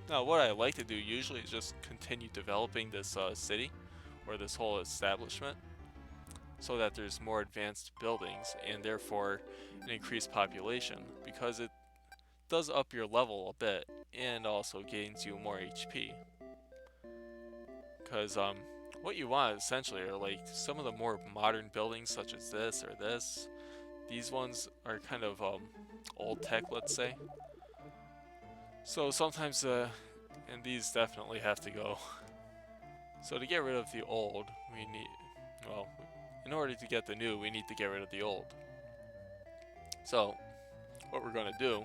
Now, what I like to do usually is just continue developing this city or this whole establishment so that there's more advanced buildings and therefore an increased population, because it does up your level a bit and also gains you more HP. Because what you want essentially are like some of the more modern buildings such as this or this. These ones are kind of old tech, let's say. So sometimes, and these definitely have to go. So to get rid of the old, we need, well, in order to get the new, we need to get rid of the old. So what we're going to do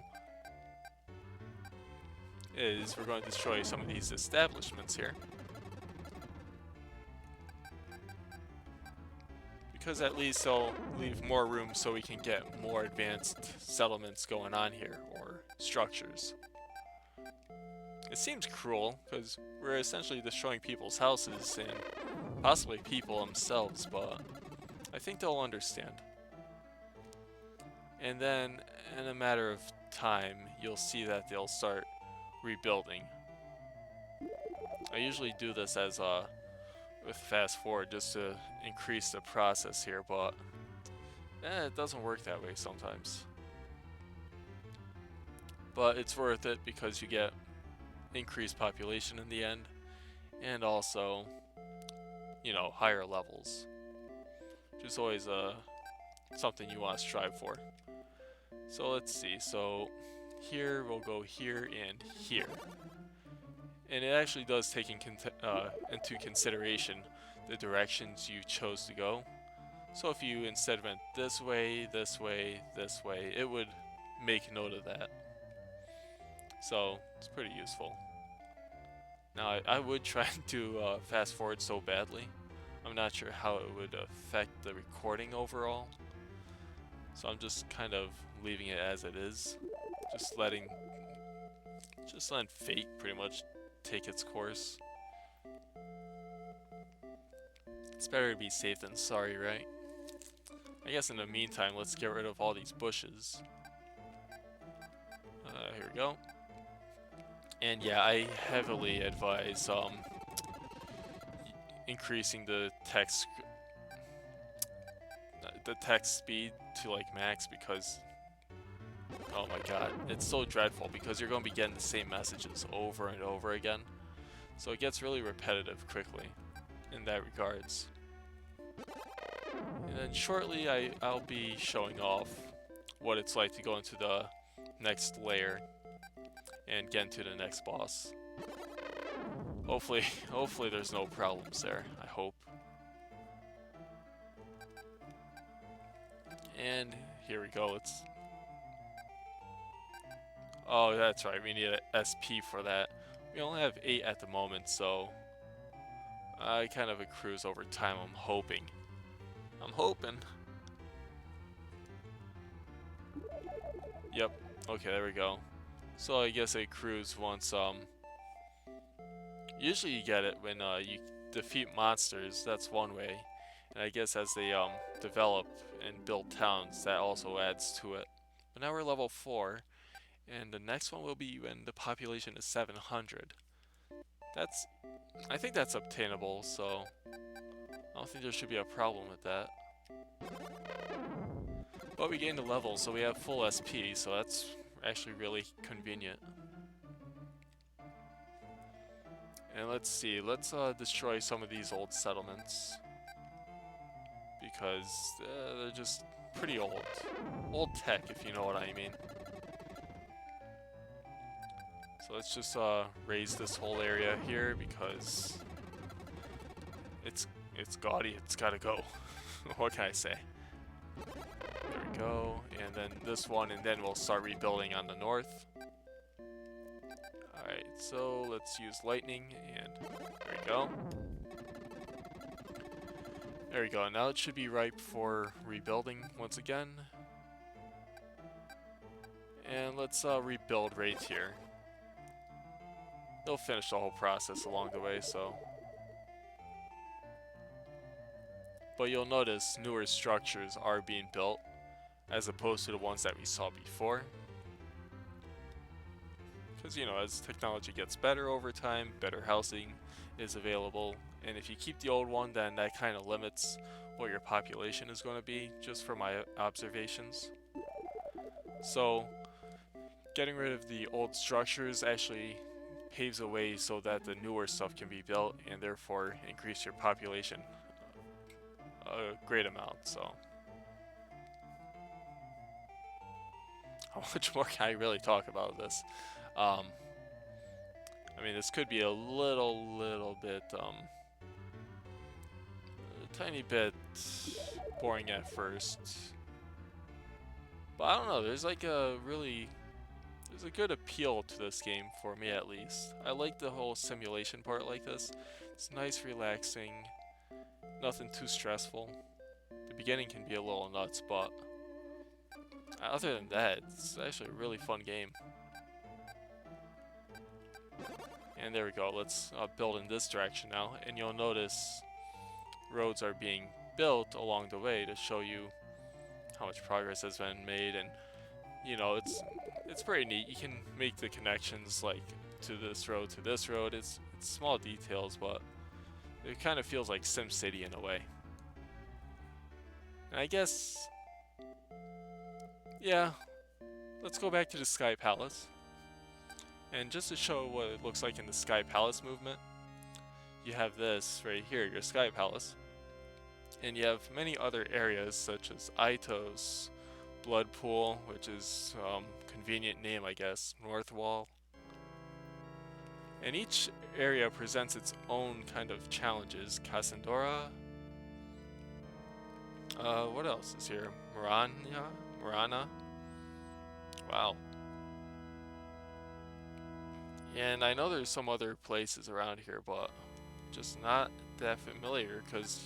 is we're going to destroy some of these establishments here. Because at least they'll leave more room so we can get more advanced settlements going on here, or structures. It seems cruel, because we're essentially destroying people's houses and possibly people themselves, but I think they'll understand. And then, in a matter of time, you'll see that they'll start rebuilding. I usually do this as with fast forward just to increase the process here, but it doesn't work that way sometimes. But it's worth it because you get increased population in the end, and also, you know, higher levels, which is always something you want to strive for. So let's see, so here we'll go here and here. And it actually does take into consideration the directions you chose to go. So if you instead went this way, this way, this way, it would make note of that. So it's pretty useful. Now I would try to fast forward so badly. I'm not sure how it would affect the recording overall. So I'm just kind of leaving it as it is. Just letting fate pretty much take its course. It's better to be safe than sorry, right? I guess in the meantime, let's get rid of all these bushes. Here we go. And yeah, I heavily advise increasing the text speed to like max, because oh my god, it's so dreadful because you're going to be getting the same messages over and over again. So it gets really repetitive quickly in that regards. And then shortly I'll be showing off what it's like to go into the next lair and get into the next boss. Hopefully there's no problems there, I hope. And here we go, oh, that's right, we need an SP for that. We only have 8 at the moment, so I kind of accrues over time, I'm hoping. Yep, okay, there we go. So I guess it accrues once, usually you get it when you defeat monsters, that's one way. And I guess as they develop and build towns, that also adds to it. But now we're level 4, and the next one will be when the population is 700. I think that's obtainable, so I don't think there should be a problem with that. But we gained a level, so we have full SP, so that's actually really convenient. And let's see, let's destroy some of these old settlements, because they're just pretty old. Old tech, if you know what I mean. So let's just raise this whole area here, because it's gaudy, it's gotta go. What can I say? There we go, and then this one, and then we'll start rebuilding on the north. Alright, so let's use lightning, and there we go. There we go, now it should be ripe for rebuilding once again. And let's rebuild right here. They'll finish the whole process along the way, so. But you'll notice newer structures are being built, as opposed to the ones that we saw before. Because, you know, as technology gets better over time, better housing is available. And if you keep the old one, then that kind of limits what your population is going to be, just from my observations. So, getting rid of the old structures actually paves a way so that the newer stuff can be built and therefore increase your population a great amount. So, how much more can I really talk about this? I mean, this could be a little bit, a tiny bit boring at first. But I don't know, there's like a good appeal to this game for me at least. I like the whole simulation part like this. It's nice, relaxing, nothing too stressful. The beginning can be a little nuts, but other than that, it's actually a really fun game. And there we go, let's build in this direction now, and you'll notice roads are being built along the way to show you how much progress has been made, and you know, it's pretty neat. You can make the connections like to this road, to this road. It's small details, but it kind of feels like SimCity in a way. And I guess, yeah, let's go back to the Sky Palace. And just to show what it looks like in the Sky Palace movement, you have this right here, your Sky Palace. And you have many other areas such as Aitos, Blood Pool, which is convenient name, I guess, North Wall. And each area presents its own kind of challenges. Cassandora. What else is here? Marana. Wow. And I know there's some other places around here, but just not that familiar because,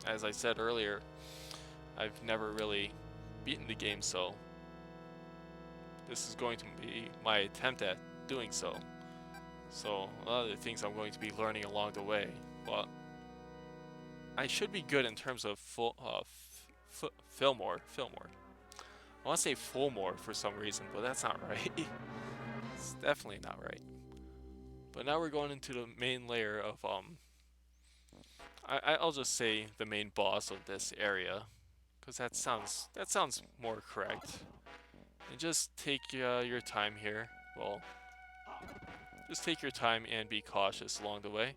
as I said earlier, I've never really beaten the game, so this is going to be my attempt at doing so. So a lot of the things I'm going to be learning along the way, but I should be good in terms of Fillmore. I want to say Fillmore for some reason, but that's not right. It's definitely not right. But now we're going into the main layer of I'll just say the main boss of this area, because that sounds more correct. And just take your time here. Well, just take your time and be cautious along the way.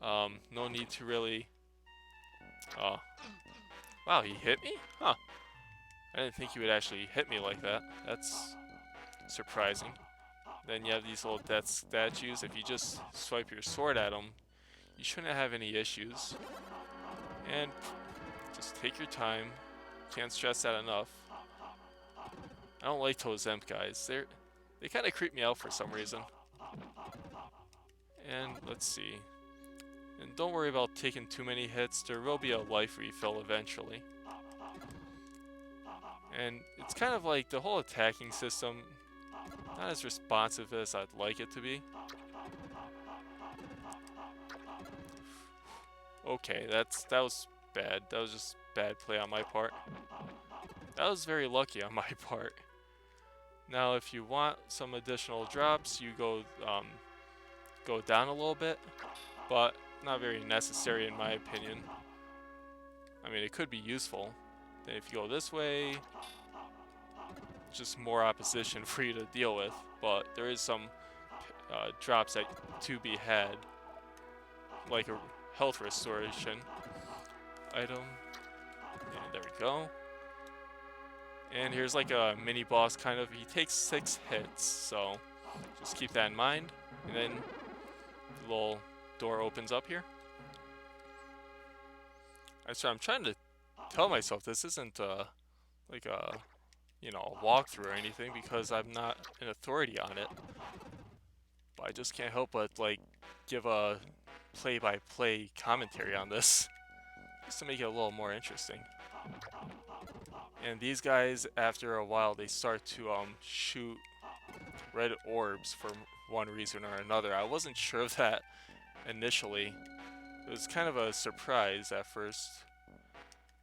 No need to really. Wow, he hit me? Huh. I didn't think he would actually hit me like that. That's surprising. Then you have these little death statues. If you just swipe your sword at them, you shouldn't have any issues. And just take your time. Can't stress that enough. I don't like those Zemp guys. They kind of creep me out for some reason. And let's see. And don't worry about taking too many hits. There will be a life refill eventually. And it's kind of like the whole attacking system, not as responsive as I'd like it to be. Okay, that was bad. That was just bad play on my part. That was very lucky on my part. Now, if you want some additional drops, you go down a little bit, but not very necessary in my opinion. I mean, it could be useful. Then if you go this way, just more opposition for you to deal with, but there is some drops that to be had, like a health restoration item. And there we go. And here's like a mini boss kind of. He takes 6 hits, so just keep that in mind. And then the little door opens up here. So I'm trying to tell myself this isn't like a a walkthrough or anything, because I'm not an authority on it. But I just can't help but like give a play-by-play commentary on this, just to make it a little more interesting. And these guys, after a while, they start to shoot red orbs for one reason or another. I wasn't sure of that initially. It was kind of a surprise at first.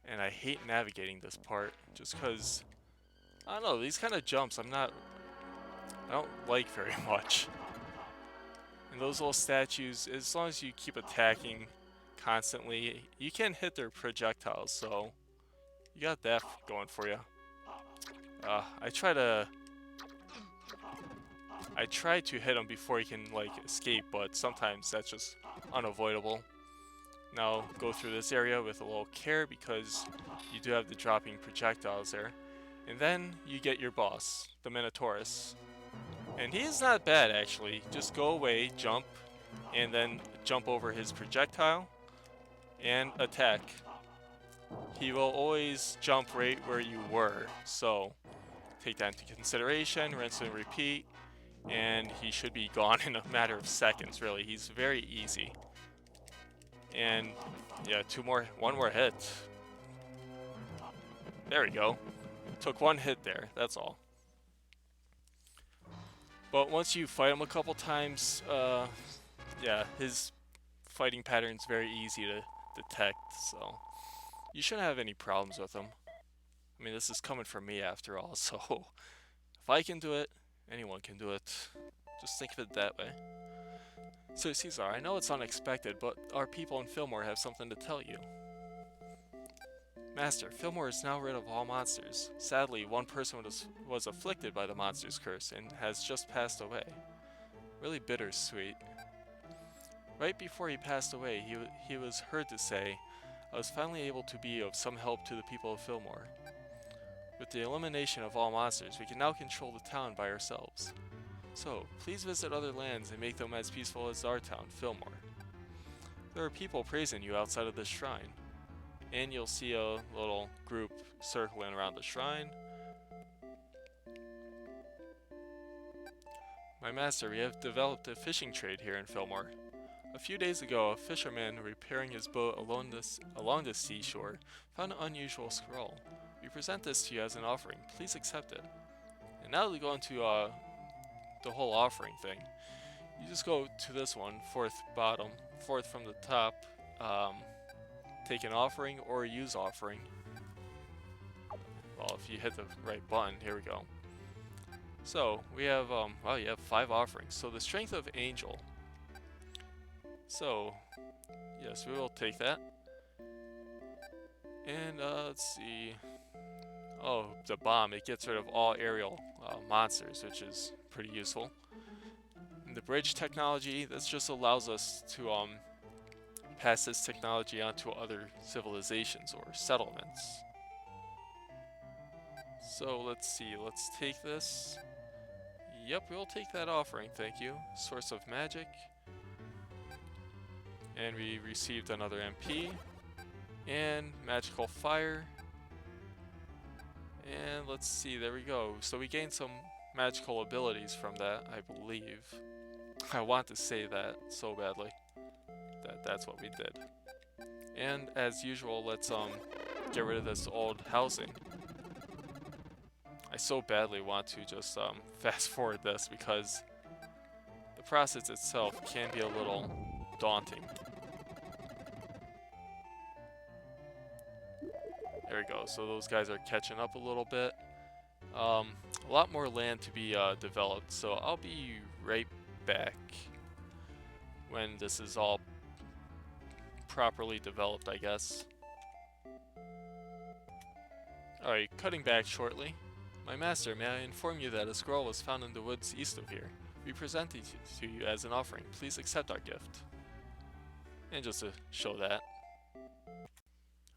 And I hate navigating this part, just because, I don't know, these kind of jumps, I'm not I don't like very much. And those little statues, as long as you keep attacking constantly, you can hit their projectiles, so you got that going for you. I try to hit him before he can like escape, but sometimes that's just unavoidable. Now go through this area with a little care because you do have the dropping projectiles there. And then you get your boss, the Minotaurus. And he's not bad actually. Just go away, jump, and then jump over his projectile and attack. He will always jump right where you were, so take that into consideration, rinse and repeat, and he should be gone in a matter of seconds, really. He's very easy. And yeah, one more hit. There we go. Took one hit there, that's all. But once you fight him a couple times, yeah, his fighting pattern's very easy to detect, so you shouldn't have any problems with him. I mean, this is coming from me after all, so if I can do it, anyone can do it. Just think of it that way. So Caesar, I know it's unexpected, but our people in Fillmore have something to tell you. Master, Fillmore is now rid of all monsters. Sadly, one person was afflicted by the monster's curse and has just passed away. Really bittersweet. Right before he passed away, he was heard to say, I was finally able to be of some help to the people of Fillmore. With the elimination of all monsters, we can now control the town by ourselves. So, please visit other lands and make them as peaceful as our town, Fillmore. There are people praising you outside of this shrine. And you'll see a little group circling around the shrine. My master, we have developed a fishing trade here in Fillmore. A few days ago, a fisherman repairing his boat along the seashore found an unusual scroll. We present this to you as an offering. Please accept it. And now we go into the whole offering thing. You just go to this one, fourth from the top. Take an offering or use offering. Well, if you hit the right button, here we go. So we have wow, you have 5 offerings. So the strength of angel. So yes, we will take that. And let's see. Oh, the bomb. It gets rid of all aerial monsters, which is pretty useful. And the bridge technology, this just allows us to pass this technology on to other civilizations or settlements. So let's see, let's take this. Yep, we'll take that offering, thank you. Source of magic. And we received another MP. And magical fire. And let's see, there we go. So we gained some magical abilities from that, I believe. I want to say that so badly. That's what we did. And as usual, let's get rid of this old housing. I so badly want to just fast forward this because the process itself can be a little daunting. There we go, so those guys are catching up a little bit. A lot more land to be developed, so I'll be right back when this is all properly developed, I guess. Alright, cutting back shortly. My master, may I inform you that a scroll was found in the woods east of here. We present it to you as an offering. Please accept our gift. And just to show that.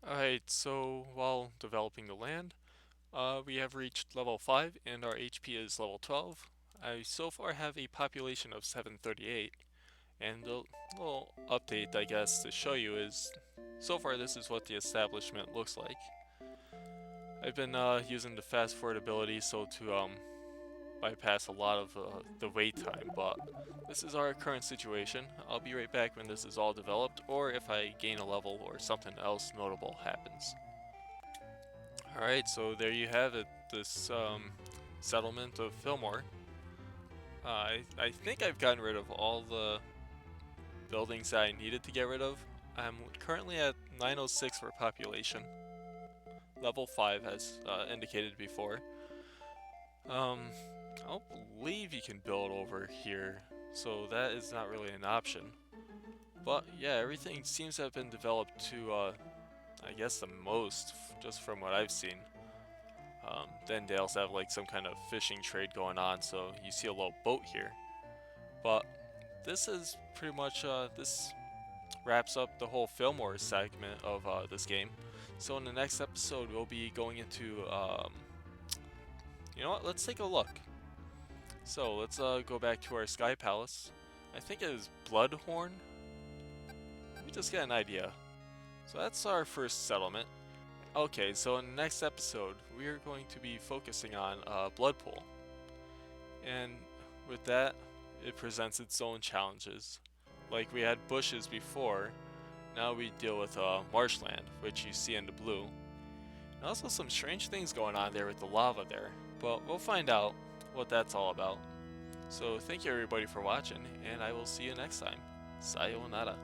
Alright, so while developing the land, we have reached level 5 and our HP is level 12. I so far have a population of 738. And the little update, I guess, to show you is, so far this is what the establishment looks like. I've been using the fast forward ability so to bypass a lot of the wait time, but this is our current situation. I'll be right back when this is all developed, or if I gain a level or something else notable happens. Alright, so there you have it, this settlement of Fillmore. I think I've gotten rid of all the buildings that I needed to get rid of. I'm currently at 906 for population. Level 5 as indicated before. I don't believe you can build over here, so that is not really an option. But yeah, everything seems to have been developed to, I guess the most, just from what I've seen. Then they also have like some kind of fishing trade going on, so you see a little boat here. But this is pretty much, this wraps up the whole Fillmore segment of this game. So in the next episode, we'll be going into, you know what, let's take a look. So let's go back to our Sky Palace. I think it is Bloodhorn. Let me just get an idea. So that's our first settlement. Okay, so in the next episode, we are going to be focusing on Bloodpool. And with that, it presents its own challenges. Like we had bushes before, now we deal with marshland, which you see in the blue. And also some strange things going on there with the lava there. But we'll find out what that's all about. So thank you everybody for watching, and I will see you next time. Sayonara.